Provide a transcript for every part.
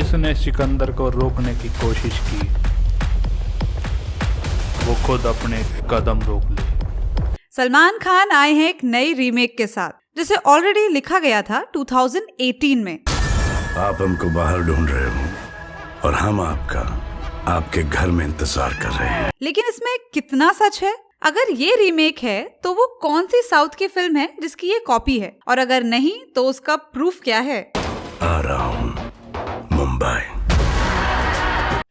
जिसने सिकंदर को रोकने की कोशिश की वो खुद अपने कदम रोक ले। सलमान खान आए हैं एक नई रीमेक के साथ जिसे ऑलरेडी लिखा गया था 2018 में। आप हमको बाहर ढूंढ रहे हो और हम आपके घर में इंतजार कर रहे हैं। लेकिन इसमें कितना सच है? अगर ये रीमेक है तो वो कौन सी साउथ की फिल्म है जिसकी ये कॉपी है, और अगर नहीं तो उसका प्रूफ क्या है? आ रहा हूँ मुंबई।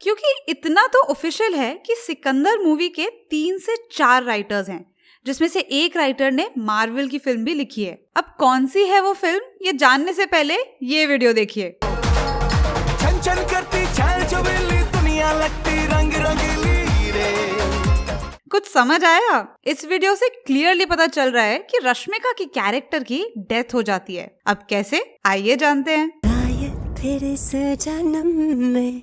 क्योंकि इतना तो ऑफिशियल है कि सिकंदर मूवी के 3 से 4 राइटर्स हैं, जिसमें से एक राइटर ने मार्वल की फिल्म भी लिखी है। अब कौन सी है वो फिल्म, ये जानने से पहले ये वीडियो देखिए। छन छन करती छाल चुबेली दुनिया लगती रंग रंगीली रे। कुछ समझ आया? इस वीडियो से क्लियरली पता चल रहा है कि रश्मिका की कैरेक्टर की डेथ हो जाती है। अब कैसे, आइए जानते हैं। फिर इस जन्म में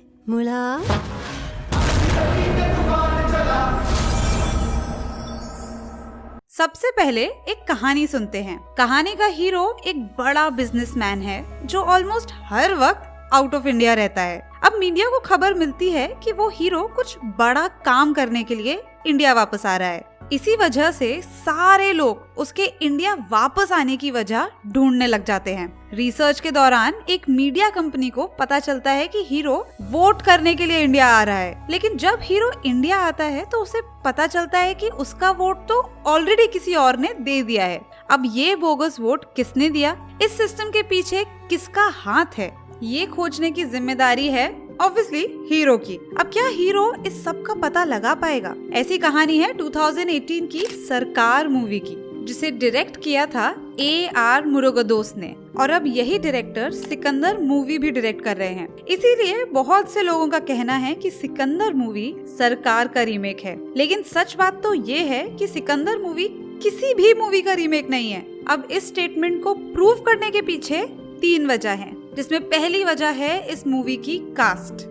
सबसे पहले एक कहानी सुनते हैं। कहानी का हीरो एक बड़ा बिजनेसमैन है जो ऑलमोस्ट हर वक्त आउट ऑफ इंडिया रहता है। अब मीडिया को खबर मिलती है कि वो हीरो कुछ बड़ा काम करने के लिए इंडिया वापस आ रहा है। इसी वजह से सारे लोग उसके इंडिया वापस आने की वजह ढूंढने लग जाते हैं। रिसर्च के दौरान एक मीडिया कंपनी को पता चलता है कि हीरो वोट करने के लिए इंडिया आ रहा है। लेकिन जब हीरो इंडिया आता है तो उसे पता चलता है कि उसका वोट तो ऑलरेडी किसी और ने दे दिया है। अब ये बोगस वोट किसने दिया, इस सिस्टम के पीछे किसका हाथ है, ये खोजने की जिम्मेदारी है ऑब्वियसली हीरो की। अब क्या हीरो इस सब का पता लगा पाएगा? ऐसी कहानी है 2018 की सरकार मूवी की, जिसे डायरेक्ट किया था AR मुरुगदोस ने, और अब यही डायरेक्टर सिकंदर मूवी भी डायरेक्ट कर रहे हैं। इसीलिए बहुत से लोगों का कहना है कि सिकंदर मूवी सरकार का रीमेक है। लेकिन सच बात तो ये है कि सिकंदर मूवी किसी भी मूवी का रीमेक नहीं है। अब इस स्टेटमेंट को प्रूव करने के पीछे 3 वजह हैं, जिसमें पहली वजह है इस मूवी की कास्ट।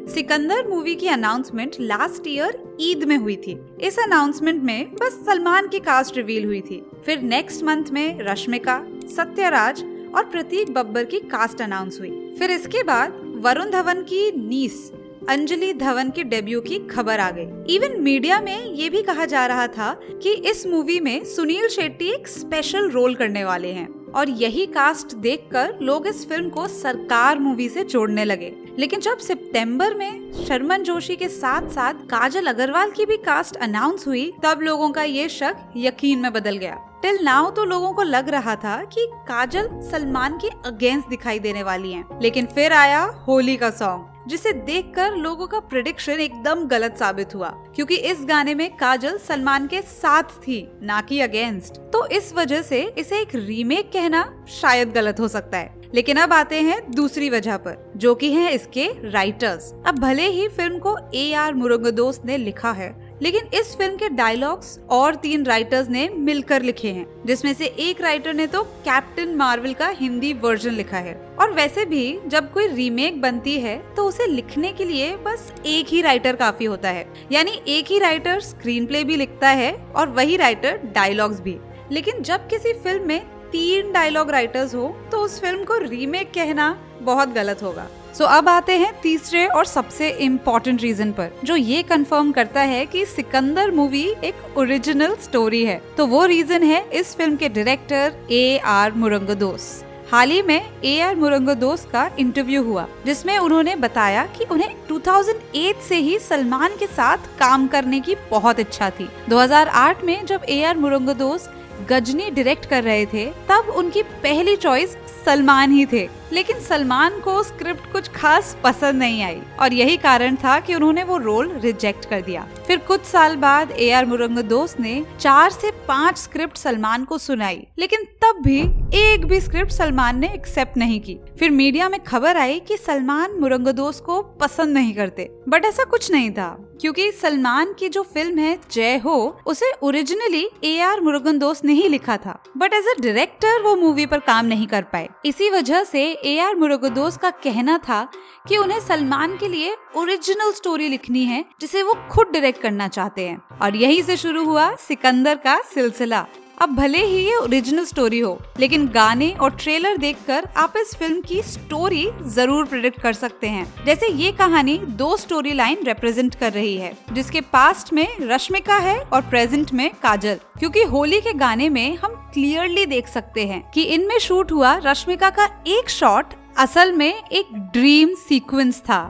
सिकंदर मूवी की अनाउंसमेंट लास्ट ईयर ईद में हुई थी। इस अनाउंसमेंट में बस सलमान की कास्ट रिवील हुई थी। फिर नेक्स्ट मंथ में रश्मिका, सत्यराज और प्रतीक बब्बर की कास्ट अनाउंस हुई। फिर इसके बाद वरुण धवन की नीस अंजलि धवन के डेब्यू की खबर आ गई। इवन मीडिया में ये भी कहा जा रहा था कि इस मूवी में सुनील शेट्टी एक स्पेशल रोल करने वाले हैं, और यही कास्ट देखकर लोग इस फिल्म को सरकार मूवी से जोड़ने लगे। लेकिन जब सितंबर में शर्मन जोशी के साथ साथ काजल अग्रवाल की भी कास्ट अनाउंस हुई, तब लोगों का ये शक यकीन में बदल गया। टिल नाउ तो लोगों को लग रहा था कि काजल सलमान के अगेंस्ट दिखाई देने वाली हैं। लेकिन फिर आया होली का सॉन्ग, जिसे देखकर लोगों का प्रेडिक्शन एकदम गलत साबित हुआ, क्योंकि इस गाने में काजल सलमान के साथ थी, ना कि अगेंस्ट। तो इस वजह से इसे एक रीमेक कहना शायद गलत हो सकता है। लेकिन अब आते हैं दूसरी वजह पर, जो कि है इसके राइटर्स। अब भले ही फिल्म को AR मुरुगदोस ने लिखा है, लेकिन इस फिल्म के डायलॉग्स और 3 राइटर्स ने मिलकर लिखे हैं, जिसमें से एक राइटर ने तो कैप्टन मार्वल का हिंदी वर्जन लिखा है। और वैसे भी जब कोई रीमेक बनती है तो उसे लिखने के लिए बस एक ही राइटर काफी होता है, यानी एक ही राइटर स्क्रीन प्ले भी लिखता है और वही राइटर डायलॉग्स भी। लेकिन जब किसी फिल्म में 3 डायलॉग राइटर्स हो तो उस फिल्म को रीमेक कहना बहुत गलत होगा। सो अब आते हैं तीसरे और सबसे इम्पोर्टेंट रीजन पर, जो ये कंफर्म करता है कि सिकंदर मूवी एक ओरिजिनल स्टोरी है। तो वो रीजन है इस फिल्म के डायरेक्टर AR मुरुगदोस। हाल ही में AR मुरुगदोस का इंटरव्यू हुआ, जिसमें उन्होंने बताया कि उन्हें 2008 से ही सलमान के साथ काम करने की बहुत इच्छा थी। 2008 में जब AR मुरुगदोस गजनी डायरेक्ट कर रहे थे, तब उनकी पहली चॉइस सलमान ही थे। लेकिन सलमान को स्क्रिप्ट कुछ खास पसंद नहीं आई, और यही कारण था कि उन्होंने वो रोल रिजेक्ट कर दिया। फिर कुछ साल बाद AR मुरुगदोस ने 4 से 5 स्क्रिप्ट सलमान को सुनाई, लेकिन तब भी एक भी स्क्रिप्ट सलमान ने एक्सेप्ट नहीं की। फिर मीडिया में खबर आई कि सलमान मुरुगदोस को पसंद नहीं करते, बट ऐसा कुछ नहीं था, क्योंकि सलमान की जो फिल्म है जय हो, उसे ओरिजिनली AR मुरुगदोस ने ही लिखा था, बट एज अ डायरेक्टर वो मूवी पर काम नहीं कर पाए। इसी वजह से AR मुरुगदोस का कहना था कि उन्हें सलमान के लिए ओरिजिनल स्टोरी लिखनी है, जिसे वो खुद डायरेक्ट करना चाहते हैं। और यहीं से शुरू हुआ सिकंदर का सिलसिला। अब भले ही ये ओरिजिनल स्टोरी हो, लेकिन गाने और ट्रेलर देखकर आप इस फिल्म की स्टोरी जरूर प्रेडिक्ट कर सकते हैं। जैसे ये कहानी 2 स्टोरी लाइन रिप्रेजेंट कर रही है, जिसके पास्ट में रश्मिका है और प्रेजेंट में काजल। क्योंकि होली के गाने में हम क्लियरली देख सकते हैं कि इनमें शूट हुआ रश्मिका का एक शॉट असल में एक ड्रीम सीक्वेंस था।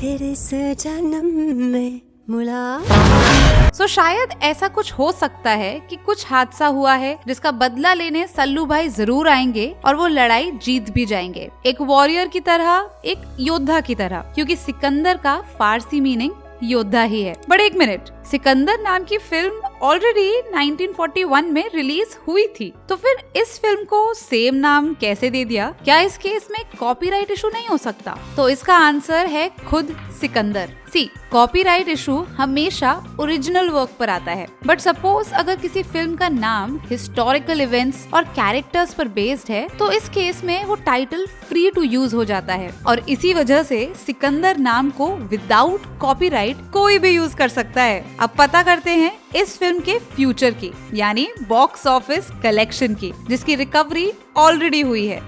फिर इस जन्म में शायद ऐसा कुछ हो सकता है कि कुछ हादसा हुआ है जिसका बदला लेने सल्लू भाई जरूर आएंगे और वो लड़ाई जीत भी जाएंगे, एक वॉरियर की तरह, एक योद्धा की तरह, क्योंकि सिकंदर का फारसी मीनिंग योद्धा ही है। बट एक मिनट, सिकंदर नाम की फिल्म ऑलरेडी 1941 में रिलीज हुई थी, तो फिर इस फिल्म को सेम नाम कैसे दे दिया? क्या इस केस में कॉपीराइट इशू नहीं हो सकता? तो इसका आंसर है खुद सिकंदर। कॉपीराइट इशू हमेशा ओरिजिनल वर्क पर आता है, बट सपोज अगर किसी फिल्म का नाम हिस्टोरिकल इवेंट्स और कैरेक्टर्स पर बेस्ड है, तो इस केस में वो टाइटल फ्री टू यूज हो जाता है, और इसी वजह से सिकंदर नाम को विदाउट कॉपीराइट कोई भी यूज कर सकता है। अब पता करते हैं इस फिल्म के फ्यूचर की, यानी बॉक्स ऑफिस कलेक्शन की, जिसकी रिकवरी ऑलरेडी हुई है।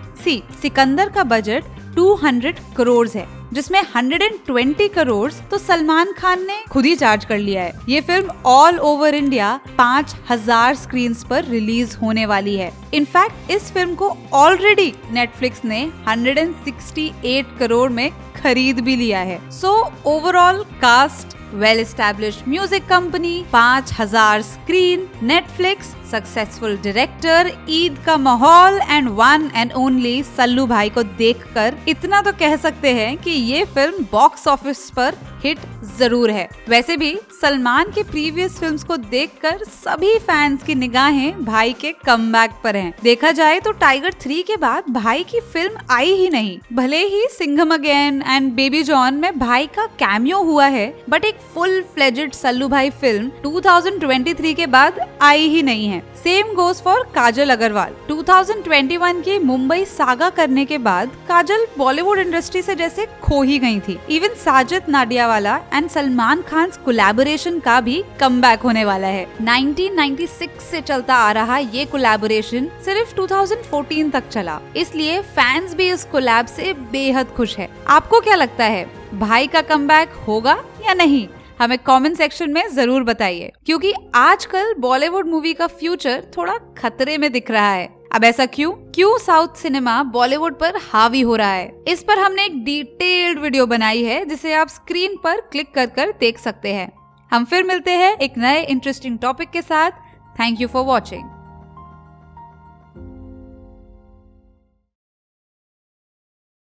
सिकंदर का बजट 200 करोड़ है, जिसमें 120 करोड़ तो सलमान खान ने खुद ही चार्ज कर लिया है। ये film all over India 5000 screens पर रिलीज होने वाली है। इनफैक्ट इस फिल्म को ऑलरेडी नेटफ्लिक्स ने 168 करोड़ में खरीद भी लिया है। So overall cast, well established music company, 5000 screen, Netflix, successful director, Eid का माहौल and one and only Sallu भाई को देखकर इतना तो कह सकते हैं कि ये फिल्म बॉक्स ऑफिस पर हिट जरूर है। वैसे भी सलमान के प्रीवियस फिल्म्स को देखकर सभी फैंस की निगाहें भाई के कमबैक पर हैं। देखा जाए तो टाइगर 3 के बाद भाई की फिल्म आई ही नहीं। भले ही सिंघम अगेन एंड बेबी जॉन में भाई का कैमियो हुआ है, बट एक फुल फ्लेजेड सल्लू भाई फिल्म 2023 के बाद आई ही नहीं है। सेम गोज फॉर काजल अग्रवाल। 2021 की मुंबई सागा करने के बाद काजल बॉलीवुड इंडस्ट्री से जैसे खो ही गई थी। Even Sajid Nadiadwala and Salman Khan collaboration का भी कमबैक होने वाला है। 1996 से चलता आ रहा ये कोलैबोरेशन सिर्फ 2014 तक चला, इसलिए फैंस भी इस कोलैब से बेहद खुश है। आपको क्या लगता है, भाई का कमबैक होगा या नहीं? हमें कमेंट सेक्शन में जरूर बताइए, क्योंकि आजकल बॉलीवुड मूवी का फ्यूचर थोड़ा खतरे में दिख रहा है। अब ऐसा क्यों साउथ सिनेमा बॉलीवुड पर हावी हो रहा है? इस पर हमने एक डिटेल्ड वीडियो बनाई है, जिसे आप स्क्रीन पर क्लिक कर देख सकते हैं। हम फिर मिलते हैं एक नए इंटरेस्टिंग टॉपिक के साथ। Thank you for watching.